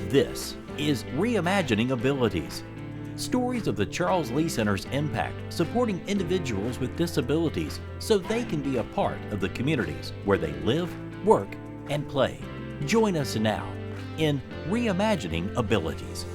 This is Reimagining Abilities. Stories of the Charles Lea Center's impact supporting individuals with disabilities so they can be a part of the communities where they live, work, and play. Join us now in Reimagining Abilities.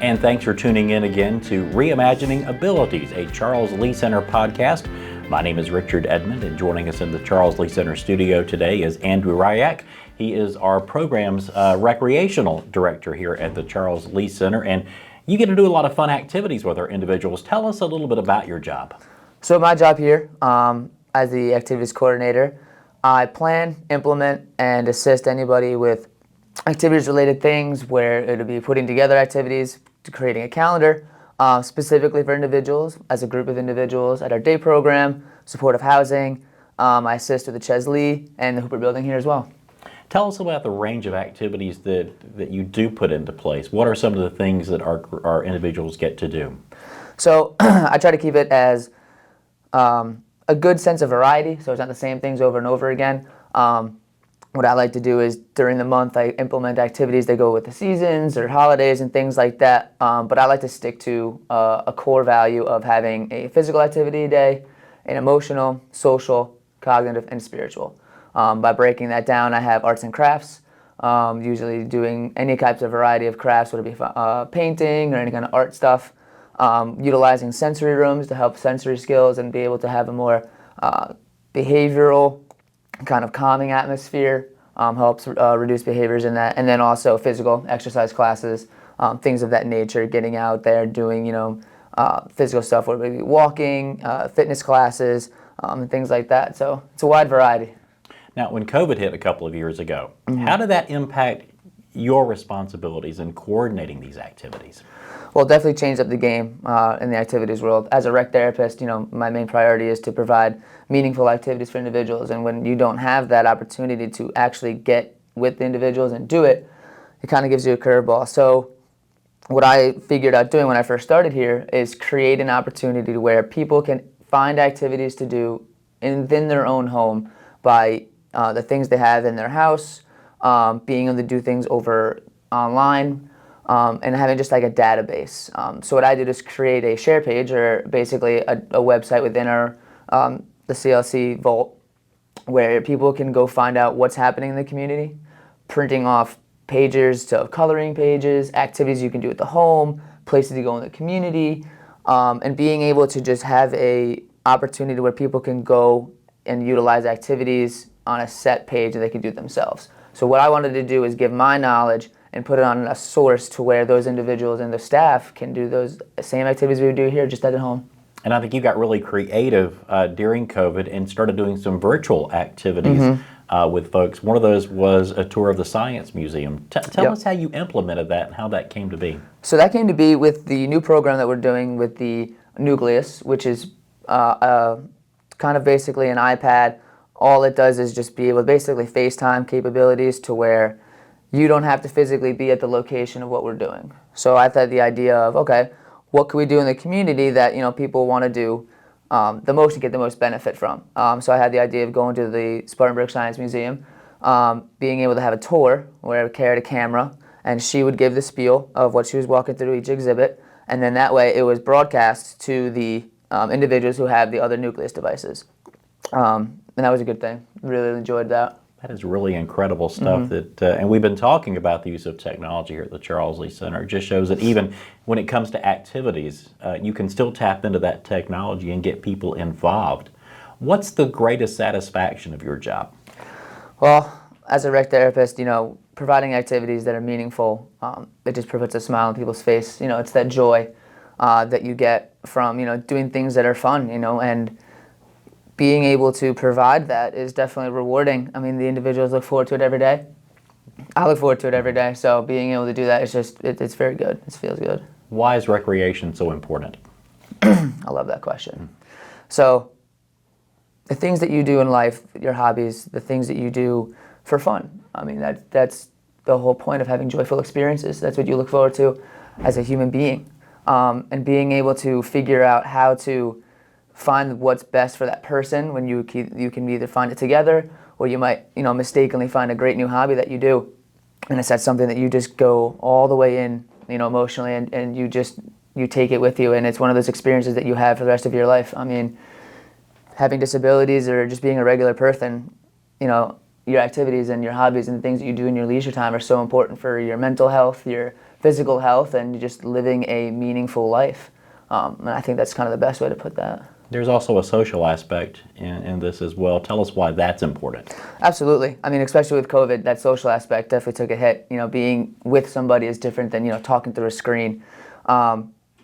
And thanks for tuning in again to Reimagining Abilities, a Charles Lea Center podcast. My name is Richard Edmond, and joining us in the Charles Lea Center studio today is Andrew Ruyack. He is our program's recreational director here at the Charles Lea Center, and you get to do a lot of fun activities with our individuals. Tell us a little bit about your job. So my job here as the activities coordinator, I plan, implement, and assist anybody with activities-related things where it'll be putting together activities, to creating a calendar, specifically for individuals, as a group of individuals at our day program, supportive housing. I assist with the Charles Lea and the Hooper building here as well. Tell us about the range of activities that you do put into place. What are some of the things that our individuals get to do? So I try to keep it as a good sense of variety, so it's not the same things over and over again. What I like to do is during the month I implement activities that go with the seasons or holidays and things like that, but I like to stick to a core value of having a physical activity day, an emotional, social, cognitive, and spiritual. By breaking that down, I have arts and crafts, usually doing any types of variety of crafts, whether it be painting or any kind of art stuff, utilizing sensory rooms to help sensory skills and be able to have a more behavioral, kind of calming atmosphere, helps reduce behaviors in that, and then also physical exercise classes, things of that nature, getting out there, doing, physical stuff, whether it be walking, fitness classes, and things like that. So it's a wide variety. Now, when COVID hit a couple of years ago, how did that impact your responsibilities in coordinating these activities? Well, it definitely changed up the game in the activities world. As a rec therapist, my main priority is to provide meaningful activities for individuals. And when you don't have that opportunity to actually get with the individuals and do it, it kind of gives you a curveball. So what I figured out doing when I first started here is create an opportunity where people can find activities to do within their own home by the things they have in their house, being able to do things over online, and having just like a database. So what I did is create a share page, or basically a website within our the CLC Vault, where people can go find out what's happening in the community, printing off pages to coloring pages, activities you can do at the home, places to go in the community, and being able to just have a opportunity where people can go and utilize activities on a set page that they can do themselves. So what I wanted to do is give my knowledge and put it on a source to where those individuals and the staff can do those same activities we would do here just at home. And I think you got really creative during COVID and started doing some virtual activities with folks. One of those was a tour of the Science Museum. Tell us how you implemented that and how that came to be. So that came to be with the new program that we're doing with the Nucleus, which is kind of basically an iPad. All it does is just be able to basically FaceTime capabilities to where you don't have to physically be at the location of what we're doing. So I've had the idea of, okay, what can we do in the community that people want to do the most and get the most benefit from? So I had the idea of going to the Spartanburg Science Museum, being able to have a tour where I carried a camera, and she would give the spiel of what she was walking through each exhibit, and then that way it was broadcast to the individuals who have the other Nucleus devices. And that was a good thing. Really enjoyed that. That is really incredible stuff. And we've been talking about the use of technology here at the Charles Lea Center. It just shows that even when it comes to activities, you can still tap into that technology and get people involved. What's the greatest satisfaction of your job? Well, as a rec therapist, providing activities that are meaningful, it just puts a smile on people's face. It's that joy that you get from, doing things that are fun, and being able to provide that is definitely rewarding. I mean, the individuals look forward to it every day. I look forward to it every day. So being able to do that is just, it's very good. It feels good. Why is recreation so important? I love that question. So the things that you do in life, your hobbies, the things that you do for fun. I mean, that's the whole point of having joyful experiences. That's what you look forward to as a human being. And being able to figure out how to find what's best for that person when you can either find it together or you might mistakenly find a great new hobby that you do. and it's that's something that you just go all the way in, emotionally, and you take it with you, and it's one of those experiences that you have for the rest of your life. I mean, having disabilities or just being a regular person, your activities and your hobbies and the things that you do in your leisure time are so important for your mental health, your physical health, and just living a meaningful life. And I think that's kind of the best way to put that. There's also a social aspect in this as well. Tell us why that's important. Absolutely. I mean, especially with COVID, that social aspect definitely took a hit. Being with somebody is different than, talking through a screen.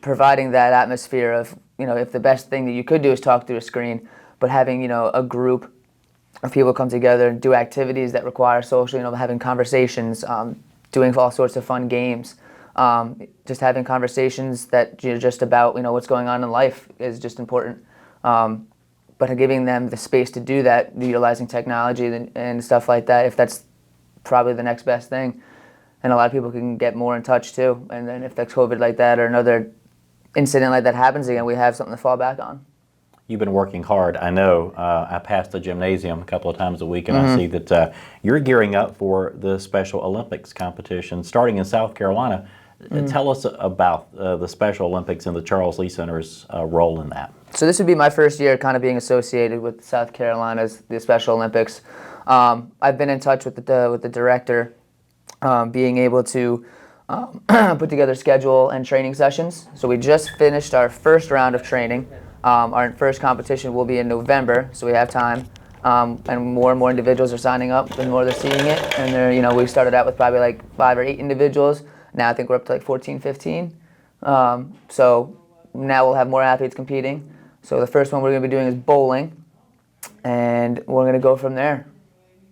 Providing that atmosphere of, if the best thing that you could do is talk through a screen, but having, a group of people come together and do activities that require social, having conversations, doing all sorts of fun games, just having conversations that you're just about, what's going on in life is just important. But giving them the space to do that, utilizing technology and stuff like that, if that's probably the next best thing. And a lot of people can get more in touch too. And then if that's COVID like that or another incident like that happens again, we have something to fall back on. You've been working hard. I know. I pass the gymnasium a couple of times a week, and I see that you're gearing up for the Special Olympics competition starting in South Carolina. Tell us about the Special Olympics and the Charles Lea Center's role in that. So this would be my first year kind of being associated with South Carolina's the Special Olympics. I've been in touch with the director, being able to put together schedule and training sessions. So we just finished our first round of training. Our first competition will be in November, so we have time. And more individuals are signing up, the more they're seeing it. And we started out with probably like 5 or 8 individuals. Now I think we're up to like 14, 15. So now we'll have more athletes competing. So the first one we're going to be doing is bowling, and we're going to go from there.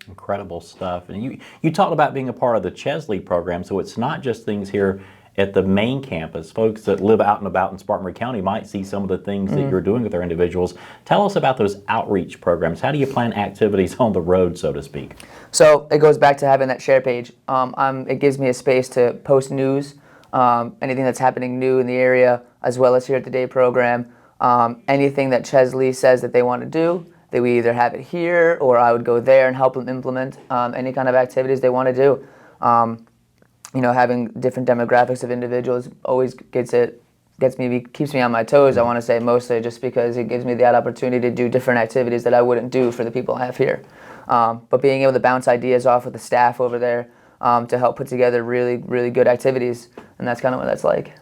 Incredible stuff. And you talked about being a part of the Chesley program, so it's not just things here at the main campus. Folks that live out and about in Spartanburg County might see some of the things that you're doing with our individuals. Tell us about those outreach programs. How do you plan activities on the road, so to speak? So it goes back to having that share page. It gives me a space to post news, anything that's happening new in the area, as well as here at the day program. Anything that Chesley says that they want to do, we either have it here or I would go there and help them implement any kind of activities they want to do. Having different demographics of individuals always keeps me on my toes, I want to say, mostly just because it gives me that opportunity to do different activities that I wouldn't do for the people I have here. But being able to bounce ideas off with the staff over there to help put together really, really good activities, and that's kind of what that's like.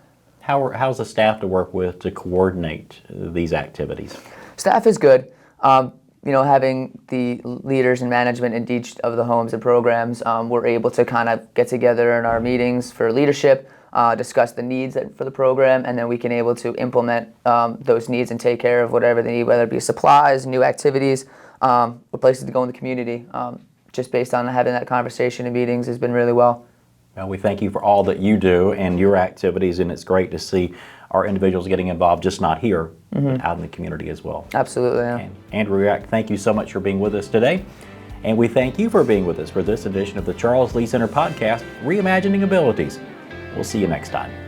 How's the staff to work with to coordinate these activities? Staff is good. Having the leaders and management in each of the homes and programs, we're able to kind of get together in our meetings for leadership, discuss the needs for the program, and then we can able to implement those needs and take care of whatever they need, whether it be supplies, new activities, or places to go in the community. Just based on having that conversation in meetings has been really well. Well, we thank you for all that you do and your activities, and it's great to see our individuals getting involved, just not here, but out in the community as well. Absolutely. Yeah. And Andrew Ruyack, thank you so much for being with us today. And we thank you for being with us for this edition of the Charles Lea Center podcast, Reimagining Abilities. We'll see you next time.